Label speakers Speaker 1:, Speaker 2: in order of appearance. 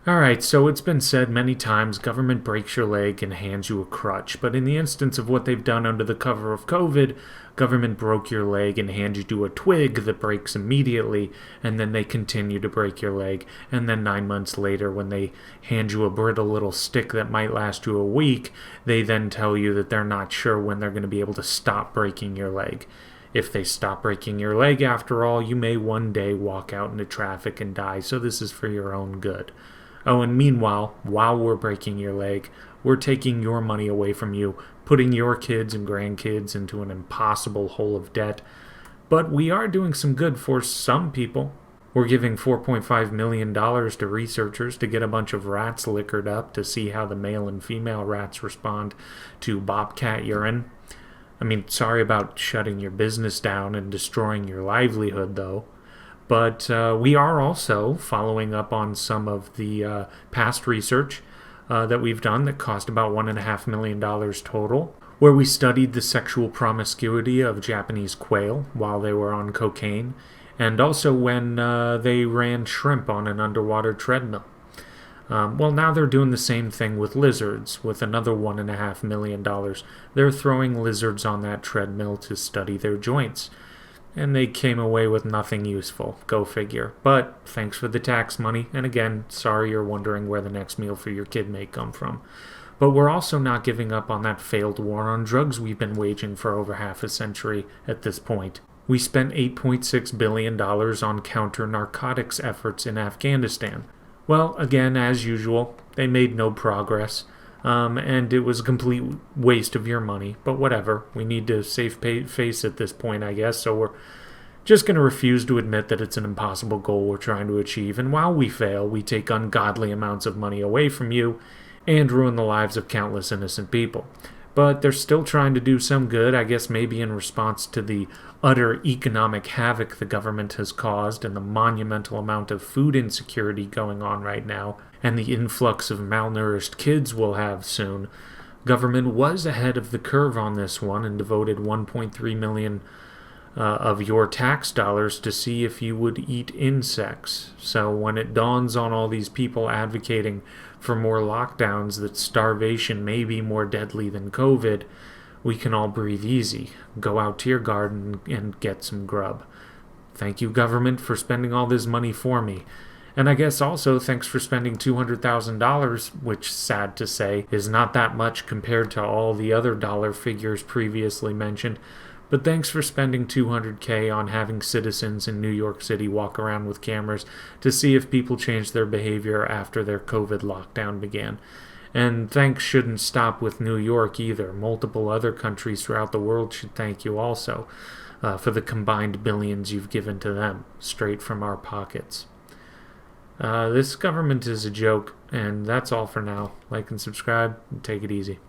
Speaker 1: Alright, so it's been said many times government breaks your leg and hands you a crutch. But in the instance of what they've done under the cover of COVID, government broke your leg and handed you a twig that breaks immediately, and then they continue to break your leg. And then 9 months later, when they hand you a brittle little stick that might last you a week, they then tell you that they're not sure when they're going to be able to stop breaking your leg. If they stop breaking your leg, after all, you may one day walk out into traffic and die, so this is for your own good. Oh, and meanwhile, while we're breaking your leg, we're taking your money away from you, putting your kids and grandkids into an impossible hole of debt. But we are doing some good for some people. We're giving $4.5 million to researchers to get a bunch of rats liquored up to see how the male and female rats respond to bobcat urine. I mean, sorry about shutting your business down and destroying your livelihood, though. But we are also following up on some of the past research that we've done that cost about $1.5 million total, where we studied the sexual promiscuity of Japanese quail while they were on cocaine, and also when they ran shrimp on an underwater treadmill. Well, now they're doing the same thing with lizards, with another $1.5 million. They're throwing lizards on that treadmill to study their joints. And they came away with nothing useful. Go figure. But thanks for the tax money. And again, sorry you're wondering where the next meal for your kid may come from. But we're also not giving up on that failed war on drugs we've been waging for over half a century at this point. We spent $8.6 billion on counter-narcotics efforts in Afghanistan. Well, again, as usual, they made no progress. And it was a complete waste of your money. But whatever, we need to save face at this point, I guess. So we're just going to refuse to admit that it's an impossible goal we're trying to achieve. And while we fail, we take ungodly amounts of money away from you and ruin the lives of countless innocent people. But they're still trying to do some good, I guess maybe in response to the utter economic havoc the government has caused and the monumental amount of food insecurity going on right now, and the influx of malnourished kids we'll have soon. Government was ahead of the curve on this one and devoted $1.3 million of your tax dollars to see if you would eat insects. So when it dawns on all these people advocating for more lockdowns that starvation may be more deadly than COVID, we can all breathe easy. Go out to your garden and get some grub. Thank you, government, for spending all this money for me. And I guess also thanks for spending $200,000, which, sad to say, is not that much compared to all the other dollar figures previously mentioned. But thanks for spending $200K on having citizens in New York City walk around with cameras to see if people changed their behavior after their COVID lockdown began. And thanks shouldn't stop with New York either. Multiple other countries throughout the world should thank you also for the combined billions you've given to them, straight from our pockets. This government is a joke, and that's all for now. Like and subscribe, and take it easy.